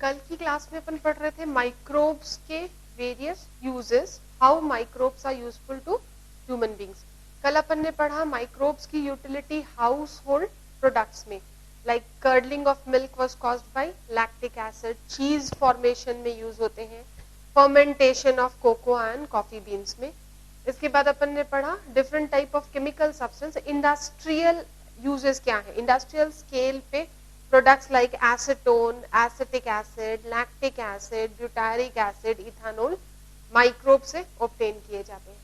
कल की क्लास में अपन पढ़ रहे थे माइक्रोब्स के various uses, how microbes are useful to human beings. कल अपन ने पढ़ा माइक्रोब्स की यूटिलिटी हाउस होल्ड प्रोडक्ट्स में, like curdling of milk was caused by lactic acid, cheese formation में यूज होते हैं, fermentation of cocoa and coffee beans में। इसके बाद अपन ने पढ़ा different type of chemical substance, industrial uses क्या है, इंडस्ट्रियल स्केल पे products like acetone, acetic acid, lactic acid, butyric acid, ethanol microbe से ऑब्टेन किए जाते हैं।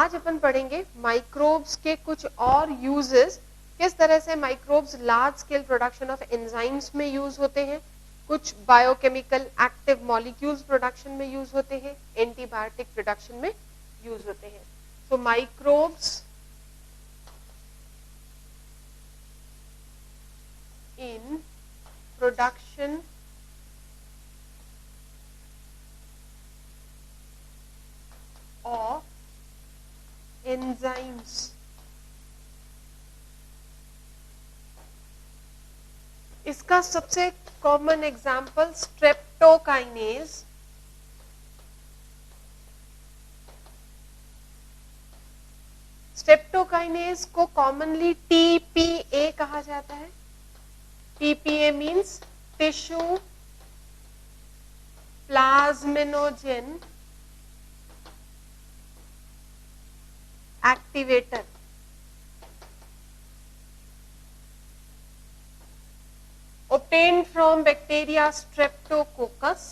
आज अपन पढ़ेंगे माइक्रोब्स के कुछ और यूजेस, किस तरह से microbes large scale production of enzymes में यूज होते हैं, कुछ बायोकेमिकल एक्टिव मॉलिक्यूल्स प्रोडक्शन में यूज होते हैं, एंटीबायोटिक प्रोडक्शन में यूज होते हैं। तो microbes in production of enzymes. इसका सबसे कॉमन एग्जाम्पल स्ट्रेप्टोकाइनेज, स्ट्रेप्टोकाइनेज को कॉमनली टीपीए कहा जाता है। TPA means tissue plasminogen activator. Obtained from bacteria Streptococcus.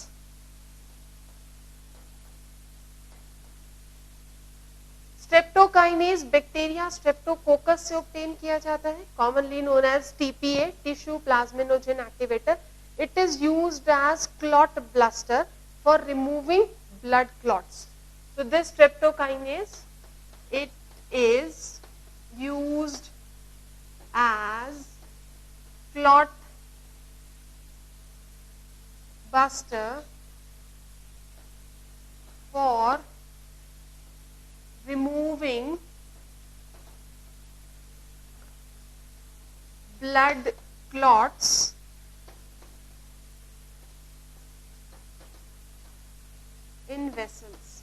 Streptokinase bacteria Streptococcus से ऑब्टेन किया जाता है, commonly known as TPA, tissue plasminogen activator. It is used as clot buster for removing blood clots. So this streptokinase, it is used as clot buster for removing blood clots in vessels.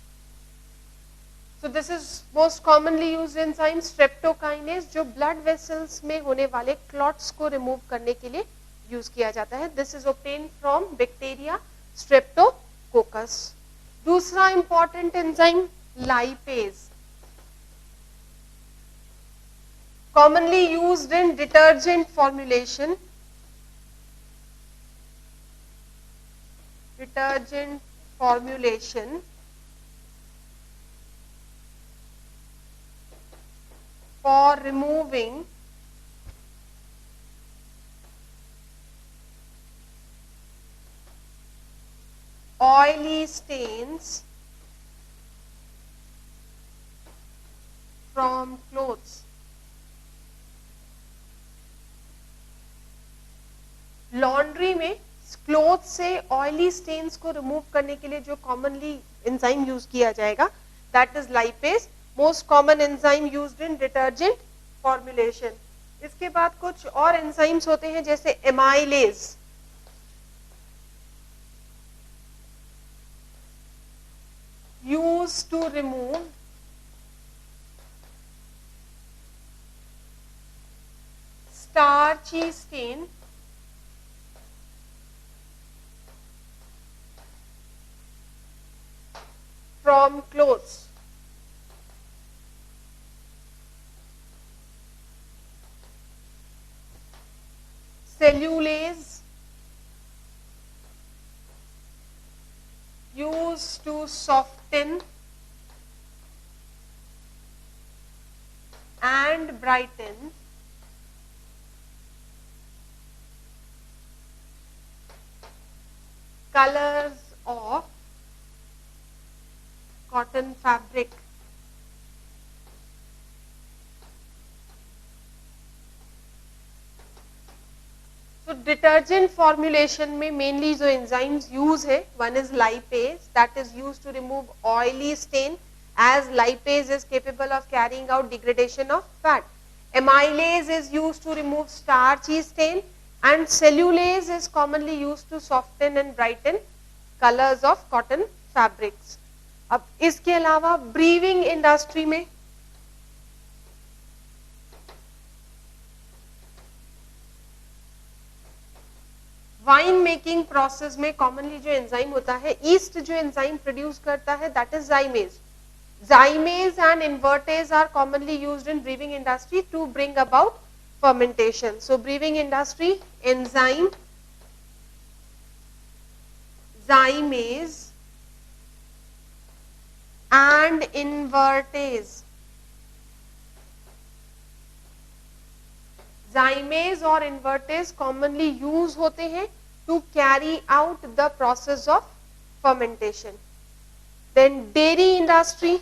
So this is most commonly used enzyme streptokinase, जो blood vessels में होने वाले clots को remove करने के लिए use किया जाता है। This is obtained from bacteria streptococcus. दूसरा important enzyme lipase, commonly used in detergent formulation, for removing oily stains from clothes. Laundry में क्लोथ से ऑयली स्टेन्स को रिमूव करने के लिए जो कॉमनली एंजाइम यूज किया जाएगा, that is lipase, most common enzyme used in detergent formulation. इसके बाद कुछ और एंजाइम्स होते हैं जैसे amylase, use to remove starchy stain from clothes. Cellulase, used to soften and brighten colors of cotton fabric. तो डिटर्जेंट फॉर्मुलेशन में mainly जो एंजाइम्स यूज है, one is lipase, that is used to remove oily stain, as lipase is capable of carrying out degradation of fat. Amylase is used to remove starchy stain and cellulase is commonly used to soften and brighten colors of cotton fabrics. अब इसके अलावा briefing industry में wine making process में commonly जो enzyme होता है, east जो enzyme produce करता है, that is जाइमेज. Zymase and invertase are commonly used in brewing industry to bring about fermentation. So brewing industry, enzyme, zymase and invertase. Zymase or invertase commonly use होते हैं to carry out the process of fermentation. Then dairy industry,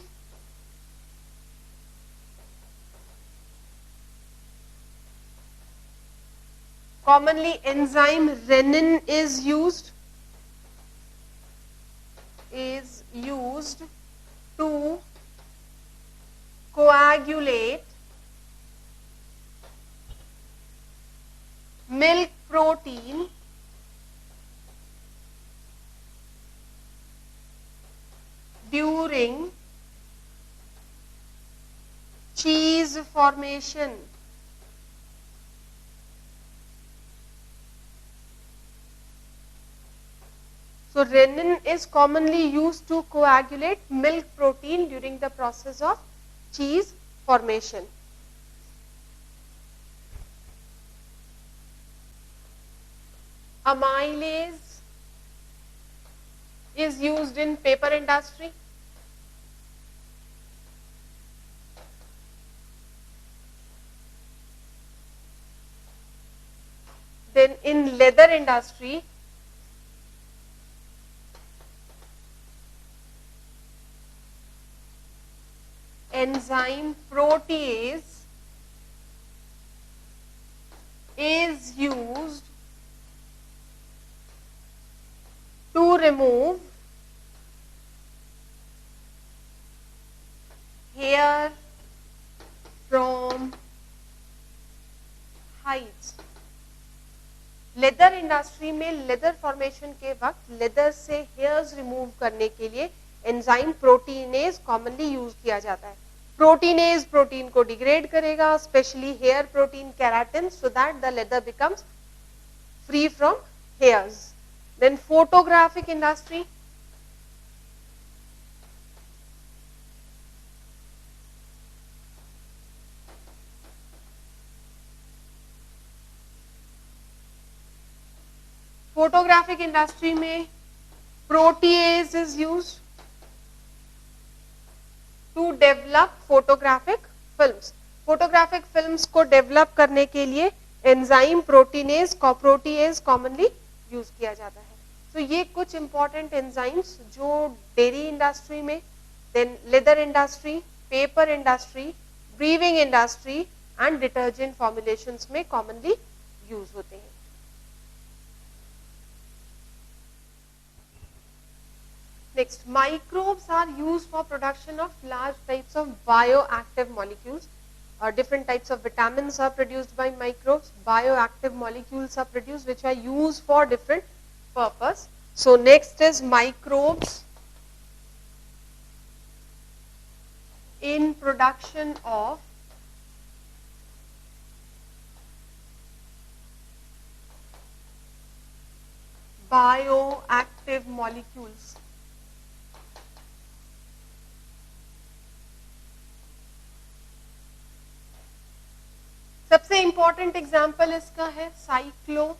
commonly enzyme renin is used to coagulate milk protein during cheese formation. So renin is commonly used to coagulate milk protein during the process of cheese formation. Amylase is used in paper industry. Then in leather industry, enzyme protease is used to remove hair from hides. Leather industry में leather formation के वक्त leather से hairs remove करने के लिए enzyme proteinase commonly use किया जाता है. प्रोटीनेज प्रोटीन को डिग्रेड करेगा, specially hair protein keratin, so that the leather becomes free from hairs. Then photographic industry, photographic industry में protease is used to develop photographic films. Photographic films को develop करने के लिए enzyme proteinase protease commonly use किया जाता है. तो ये कुछ इंपॉर्टेंट एंजाइम्स जो डेयरी इंडस्ट्री में, then leather industry, paper industry, brewing industry and detergent formulations में कॉमनली यूज होते हैं. Next, microbes are used for production of large types of bioactive molecules. Different types of vitamins are produced by microbes. Bioactive molecules are produced which are used for different purpose. So next is microbes in production of bioactive molecules. सबसे important example इसका है cyclosporin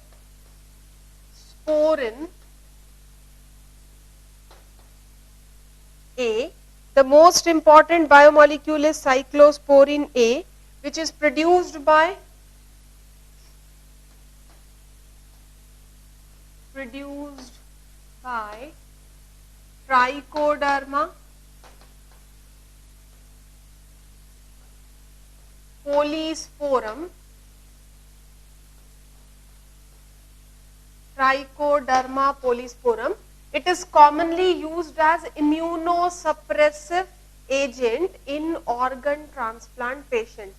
A. The most important biomolecule is cyclosporin A, which is produced by Trichoderma polysporum. Trichoderma polysporum. It is commonly used as immunosuppressive agent in organ transplant patients.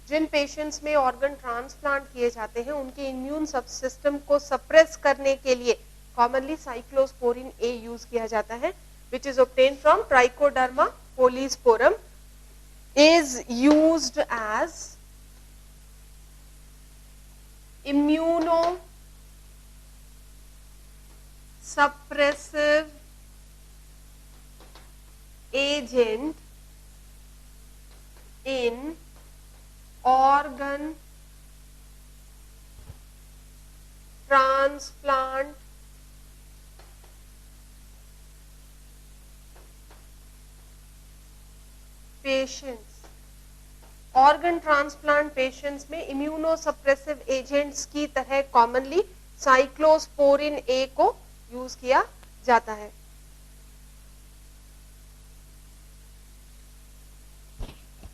जिन patients में organ transplant किए जाते हैं उनके immune system को suppress करने के लिए कॉमनली साइक्लोस्पोरिन ए यूज किया जाता है, which is obtain from Trichoderma polysporum, is used as immuno suppressive agent in organ transplant patients. Organ transplant patients में इम्यूनोसप्रेसिव एजेंट्स की तरह कॉमनली साइक्लोस्पोरिन ए को यूज किया जाता है.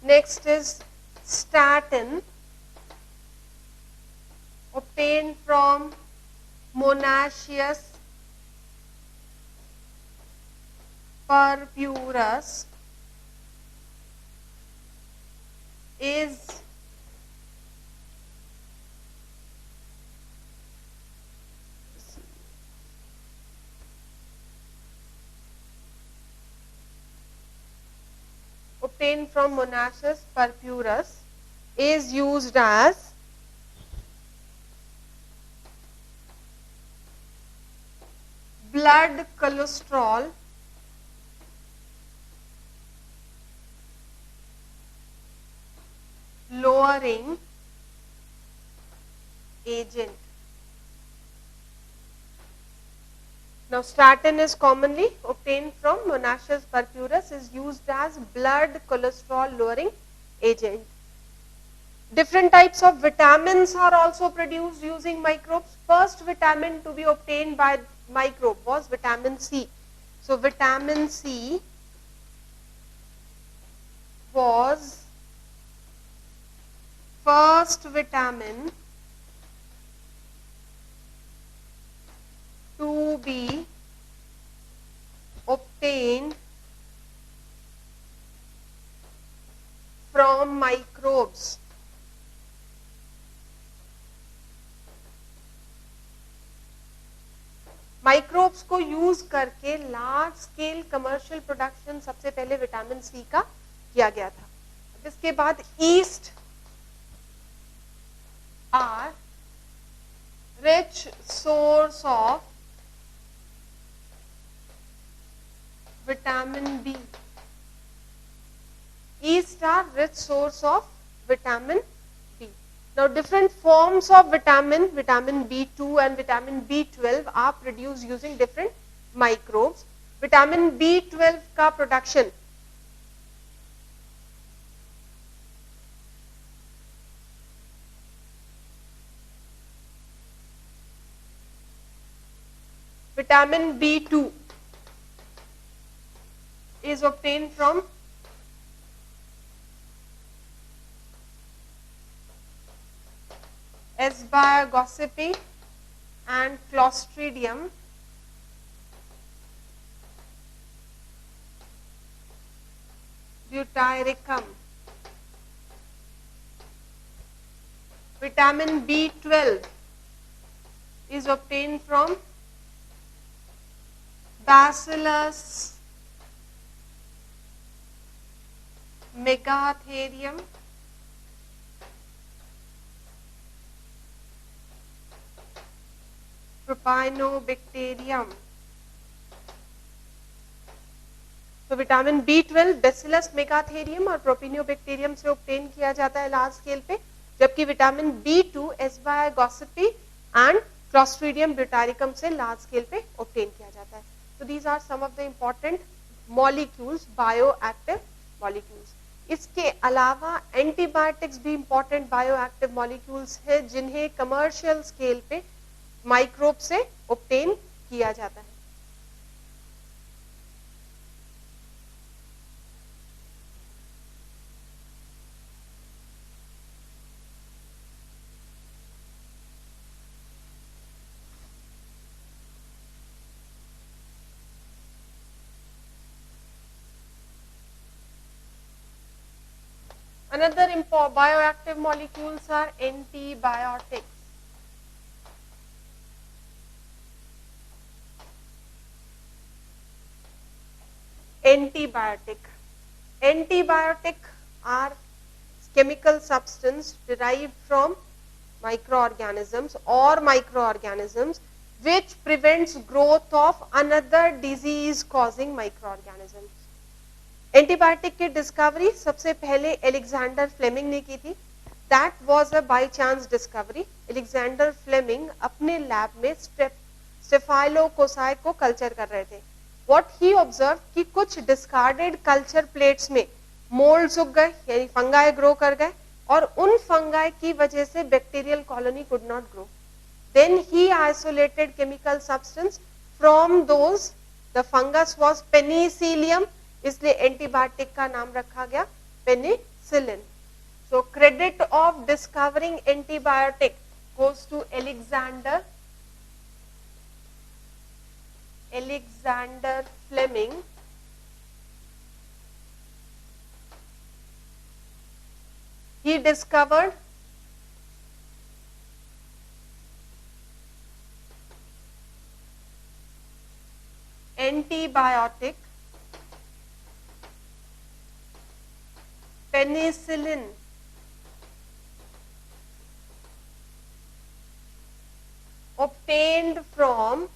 Next is statin, obtained from Monaceous purpurus, is obtained from Monaceous purpurus, is used as blood cholesterol lowering agent. Now statin is commonly obtained from Monaceous purpurus, is used as blood cholesterol lowering agent. Different types of vitamins are also produced using microbes. First vitamin to be obtained by microbe was vitamin C. So vitamin C was first vitamin to be obtained from microbes. Microbes को use करके large scale commercial production सबसे पहले vitamin C का किया गया था. इसके बाद yeast are rich source of vitamin B. Yeast are rich source of vitamin B. Now different forms of vitamin B2 and vitamin B12 are produced using different microbes. Vitamin B12 का production vitamin B2 is obtained from Escherichia gossypii and Clostridium butyricum. Vitamin B12 is obtained from Bacillus megatherium, Propionibacterium. तो vitamin B12 bacillus megatherium और प्रोपिनियोबैक्टीरियम से obtain किया जाता है large scale पे, जबकि vitamin B2 Ashbya gossypii and Clostridium butyricum से large scale पे ऑब्टेन किया जाता है. तो these are some of the important molecules, bioactive molecules. इसके अलावा एंटीबायोटिक्स भी इंपॉर्टेंट बायोएक्टिव मॉलिक्यूल्स है जिन्हें कमर्शियल स्केल पे माइक्रोब से ऑब्टेन किया जाता है. Another bioactive molecules are antibiotics. Antibiotic are chemical substance derived from microorganisms which prevents growth of another disease causing microorganisms. Antibiotic की डिस्कवरी सबसे पहले एलेक्जेंडर फ्लेमिंग ने की थी. That was a by chance discovery. Alexander Fleming अपने lab में staphylococci को culture कर रहे थे. व्हाट ही ऑब्जर्व कि कुछ डिस्कार्डेड कल्चर प्लेट्स में मोल्ड्स उग गए, यानी फंगाई ग्रो कर गए, और उन फंगाई की वजह से bacterial colony could not grow. Then he isolated chemical substance from those. The fungus was Penicillium, इसलिए एंटीबायोटिक का नाम रखा गया penicillin. So credit of discovering antibiotic goes to Alexander Fleming. He discovered antibiotic penicillin obtained from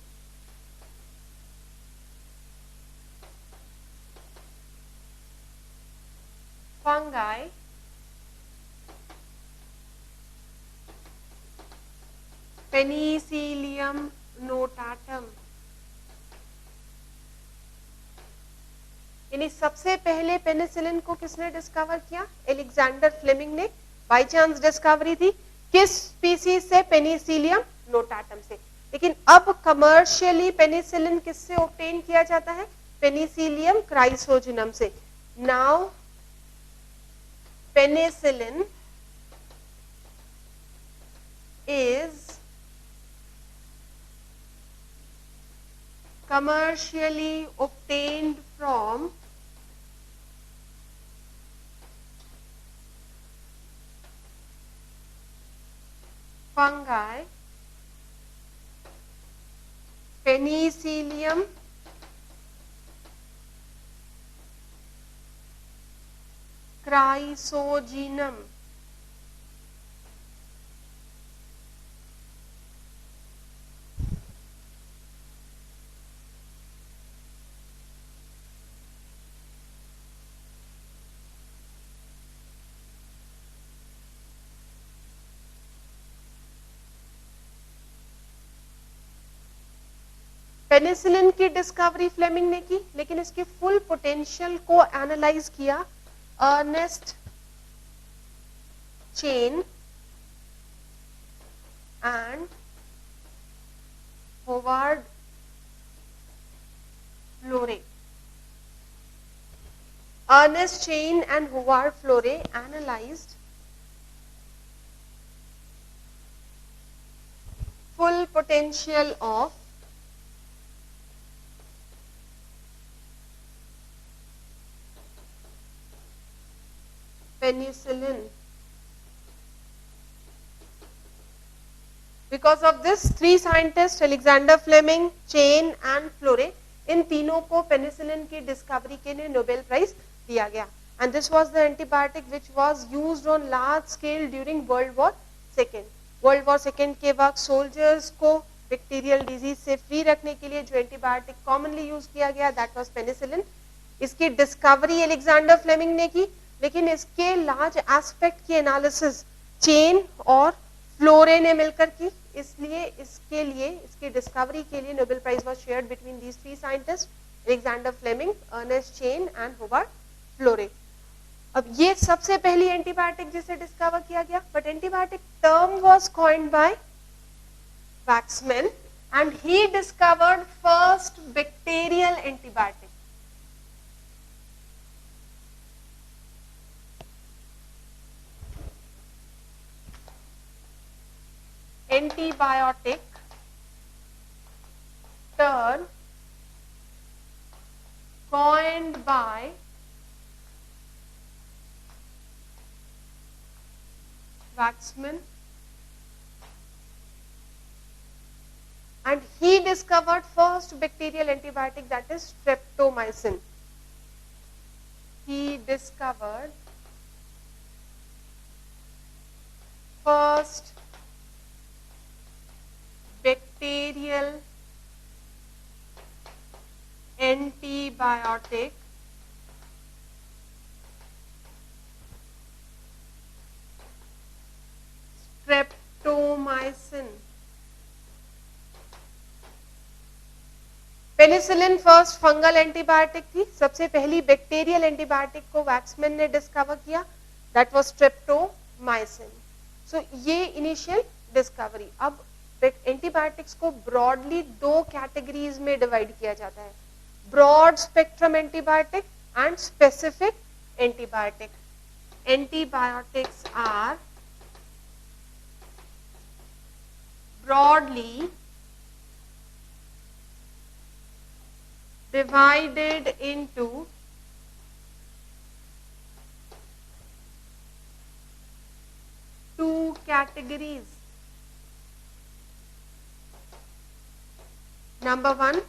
fungi Penicillium notatum. यानी सबसे पहले penicillin को किसने डिस्कवर किया? एलेक्जेंडर फ्लेमिंग ने. बाय चांस डिस्कवरी थी. किस स्पीसीज से? पेनिसिलियम नोटाटम से. लेकिन अब कमर्शियली पेनिसिलिन किससे ऑब्टेन किया जाता है? पेनिसिलियम क्राइसोजिनम से. Now penicillin is commercially obtained from fungi Penicillium Chrysogenum. Penicillin की डिस्कवरी फ्लेमिंग ने की, लेकिन इसके फुल पोटेंशियल को एनालाइज किया Ernest Chain and Howard Florey. Ernest Chain and Howard Florey analyzed full potential of penicillin. Because of this, three scientists, Alexander Fleming, Chain and Florey, इन तीनों को penicillin की discovery के लिए नोबेल प्राइज दिया गया. And this was the antibiotic which was used on large scale during world war second. World war second के वक्त soldiers को बैक्टीरियल डिजीज से फ्री रखने के लिए जो एंटीबायोटिक कॉमनली यूज किया गया, दैट वाज पेनिसिलिन. इसकी डिस्कवरी एलेक्जेंडर फ्लेमिंग ने की, लेकिन इसके लार्ज एस्पेक्ट की एनालिसिस चेन और फ्लोरे ने मिलकर की. इसलिए इसकी डिस्कवरी के लिए Nobel prize was shared between these three scientists, Alexander Fleming, Ernest Chain and Howard Florey. अब ये सबसे पहली एंटीबायोटिक जिसे डिस्कवर किया गया, but antibiotic term was coined by Waksman and he discovered first bacterial antibiotic. Antibiotic term coined by Waxman, and he discovered first bacterial antibiotic, that is streptomycin. He discovered first bacterial antibiotic streptomycin. Penicillin first fungal antibiotic थी, सबसे पहली bacterial antibiotic को Waksman ने discover किया, that was streptomycin. So ये initial discovery. अब antibiotics को broadly दो कैटेगरीज में डिवाइड किया जाता है, broad spectrum antibiotic and specific antibiotic. Antibiotics are broadly divided into two categories. Number one,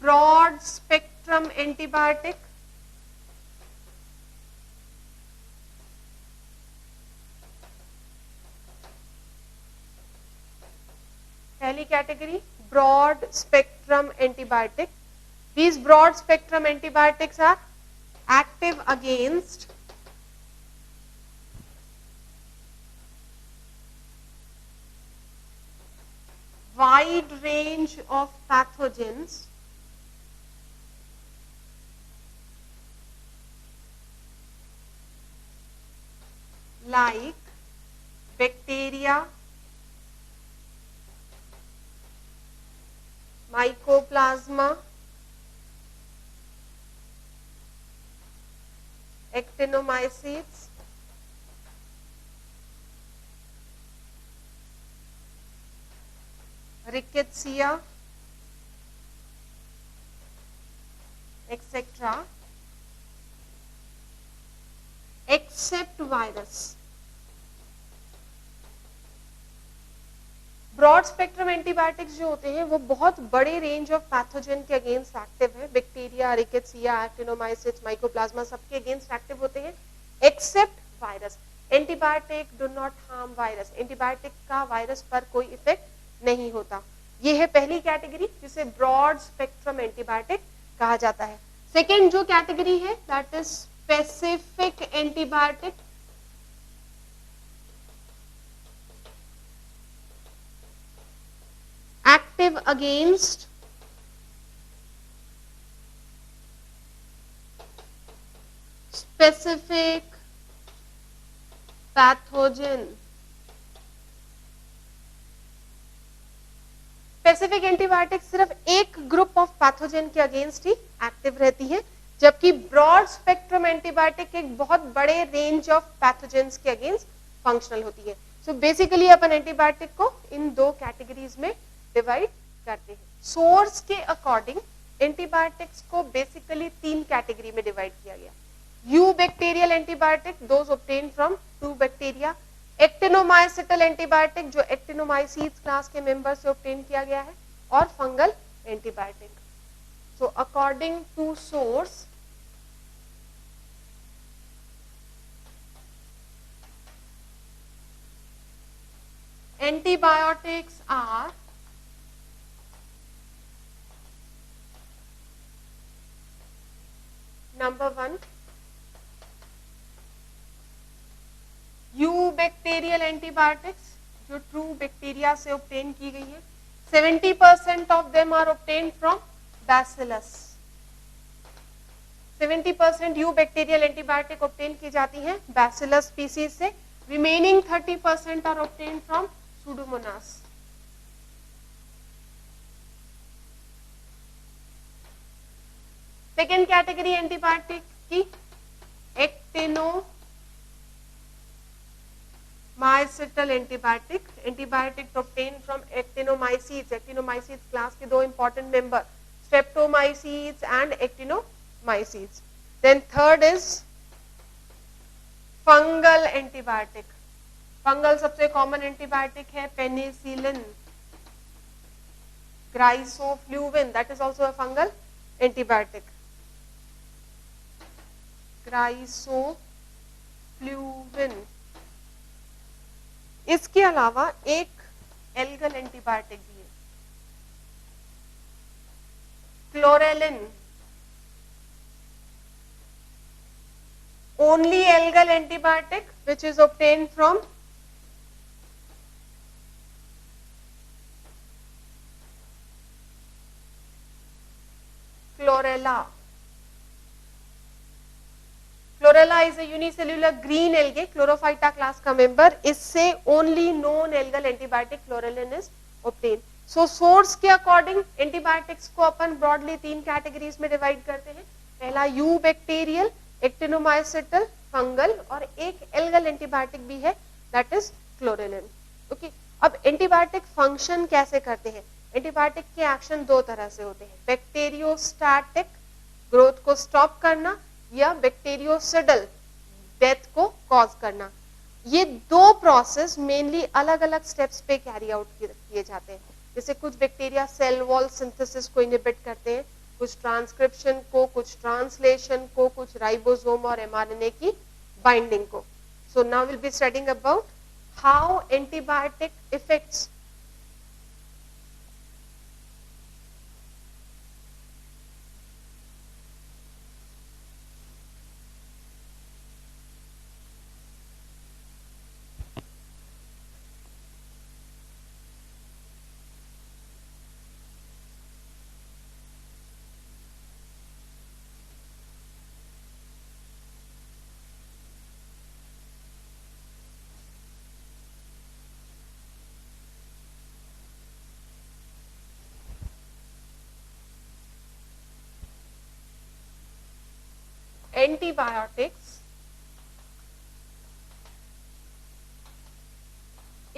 broad spectrum antibiotic. पहली category broad spectrum antibiotic. These broad spectrum antibiotics are active against wide range of pathogens like bacteria, mycoplasma, actinomycetes, rickettsia, etc., except virus. Broad spectrum antibiotics जो होते हैं वो बहुत बड़े range of pathogen के against active है. Bacteria, rickettsia, actinomycetes, mycoplasma सबके against active होते हैं except virus. Antibiotic do not harm virus. Antibiotic का वायरस पर कोई इफेक्ट नहीं होता. ये है पहली कैटेगरी जिसे ब्रॉड स्पेक्ट्रम एंटीबायोटिक कहा जाता है. सेकेंड जो कैटेगरी है that is specific antibiotic. Active against specific pathogen. Specific antibiotic सिर्फ एक ग्रुप ऑफ पैथोजन के अगेंस्ट ही एक्टिव रहती है, जबकि ब्रॉड स्पेक्ट्रम एंटीबायोटिक एक बहुत बड़े रेंज ऑफ पैथोजेंस के अगेंस्ट फंक्शनल होती है. सो बेसिकली अपन एंटीबायोटिक को इन दो कैटेगरीज में डिवाइड करते हैं. सोर्स के अकॉर्डिंग एंटीबायोटिक्स को बेसिकली तीन कैटेगरी में डिवाइड किया गया. Eubacterial antibiotic, those obtain from two bacteria. Actinomycetal antibiotic जो एक्टिनोमाइसीट्स क्लास के मेंबर से ऑब्टेन किया गया है. और fungal antibiotic. So according to source antibiotics are number one, eubacterial antibiotics जो ट्रू बैक्टीरिया से ऑब्टेन की गई है. 70% of them are obtain from bacillus. 70% eubacterial antibiotic obtain की जाती हैं बैसिलस स्पीसीज से. Remaining 30% are obtain from pseudomonas. Second category antibiotic की actinomycetal antibiotic. Antibiotic obtain from actinomycetes. Actinomycetes class के दो important member streptomycetes and actinomycetes. Then third is fungal antibiotic. Fungal सबसे common antibiotic है penicillin, griseofulvin that is also a fungal antibiotic, griseofulvin. इसके अलावा एक algal antibiotic भी है, क्लोरेलिन, only algal antibiotic which is obtained from chlorella. Chlorella is a unicellular green algae, chlorophyta class का member. इससे only known algal antibiotic chlorelin is obtained. So source के according antibiotics को अपन broadly 3 categories में divide करते हैं. पहला U bacterial, एक्टिनोमाइसिटल, fungal और एक एल्गल एंटीबायोटिक भी है दैट इज क्लोरेलिन। ओके, अब एंटीबायोटिक फंक्शन कैसे करते हैं? एंटीबायोटिक के एक्शन दो तरह से होते हैं, बैक्टीरियोस्टैटिक ग्रोथ को स्टॉप करना या बैक्टीरियोसिडल डेथ को कॉज करना। ये दो प्रोसेस मेनली अलग अलग स्टेप्स पे कैरी आउट किए जाते हैं। जैसे कुछ बैक्टीरिया सेल वॉल सिंथेसिस को इनहिबिट करते हैं, कुछ ट्रांसक्रिप्शन को, कुछ ट्रांसलेशन को, कुछ राइबोसोम और एमआरएनए की बाइंडिंग को। So now will be studying about how antibiotic effects antibiotics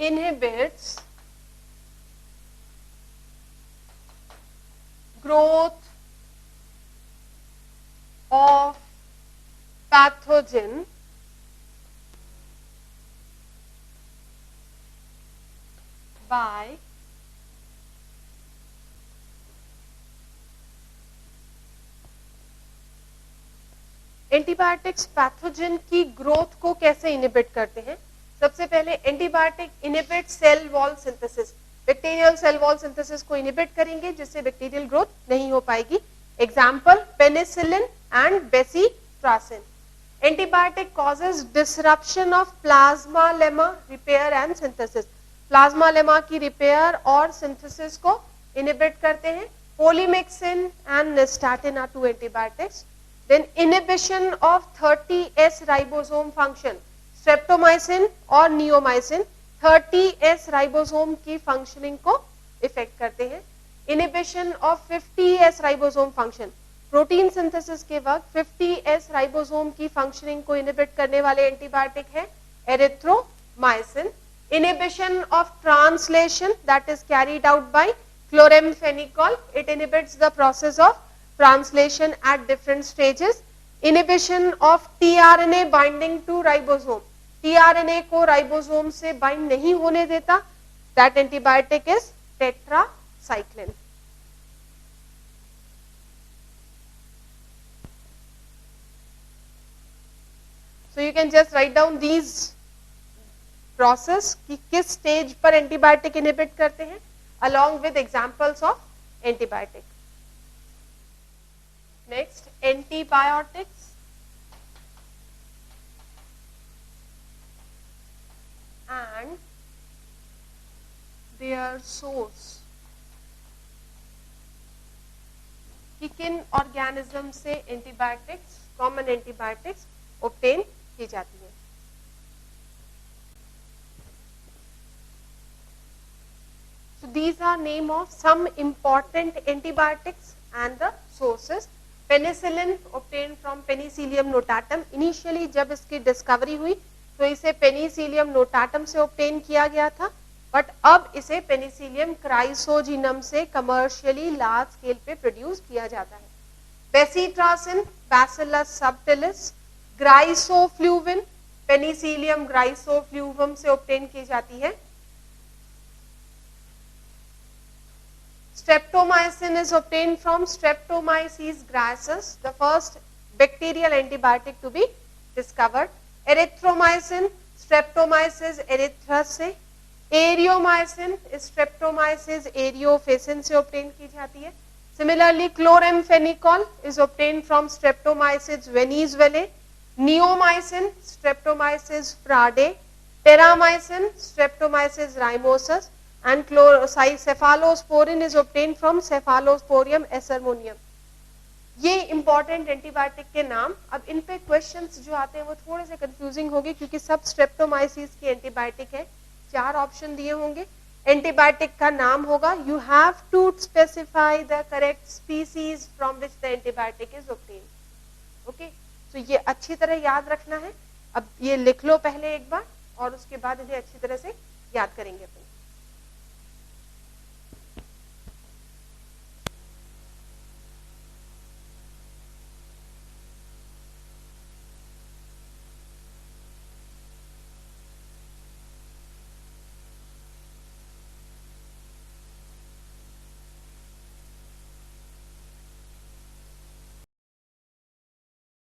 inhibits growth of pathogen by antibiotics pathogen की ग्रोथ को कैसे इनहिबिट करते हैं? सबसे पहले antibiotic inhibit cell wall synthesis, bacterial cell wall synthesis को इनहिबिट करेंगे जिससे बैक्टीरियल ग्रोथ नहीं हो पाएगी। Example penicillin and bacitracin. Antibiotic causes disruption of plasmalemma repair and synthesis, plasmalemma की रिपेयर और सिंथेसिस को इनहिबिट करते हैं। Polymyxin and nystatin are two antibiotics. Then inhibition of 30S ribosome function, streptomycin और neomycin 30S ribosome की functioning को effect करते हैं। Inhibition of 50S ribosome function, protein synthesis के वक्त 50S ribosome की functioning को इनहिबिट करने वाले एंटीबायोटिक है erythromycin. Inhibition of translation that is carried out by chloramphenicol, it inhibits the process of translation at different stages. Inhibition of tRNA binding to ribosome, tRNA को ribosome से bind नहीं होने देता, that antibiotic is tetracycline. So you can just write down these process कि किस stage पर antibiotic inhibit करते हैं along with examples of antibiotic. Next, antibiotics and their source, कि किन ऑर्गेनिज्म से एंटीबायोटिक्स, कॉमन एंटीबायोटिक्स ऑब्टेन की जाती है। So these are name of some important antibiotics and the sources. Penicillin obtained from Penicillium notatum. Initially जब इसकी discovery हुई तो इसे Penicillium notatum से obtain किया गया था, बट अब इसे Penicillium chrysogenum से कमर्शियली लार्ज स्केल पे प्रोड्यूस किया जाता है। बेसिट्रासिन Bacillus subtilis, ग्राइसोफ्लूविन पेनिसिलियम ग्राइसोफ्ल्यूवम से ऑब्टेन की जाती है। Streptomycin is obtained from Streptomyces grassus, the first bacterial antibiotic to be discovered. Erythromycin, Streptomyces erythrae से, Areomycin, Streptomyces areofaciens से obtain की जाती है। Similarly, chloramphenicol is obtained from Streptomyces venezuelae, Neomycin, Streptomyces fraude, Terramycin, Streptomyces ramosus, and cephalosporin is obtained from Cephalosporium acermonium. ये important antibiotic के नाम। अब इन पे क्वेश्चंस जो आते हैं वो थोड़े से कंफ्यूजिंग होंगे क्योंकि सब स्ट्रेप्टोमाइसिस की एंटीबायोटिक है। 4 ऑप्शन दिए होंगे, एंटीबायोटिक का नाम होगा, you have to specify the correct species from which the antibiotic is obtained. Okay, तो ये अच्छी तरह याद रखना है। अब ये लिख लो पहले एक बार और उसके बाद इन्हें अच्छी तरह से याद करेंगे अपन।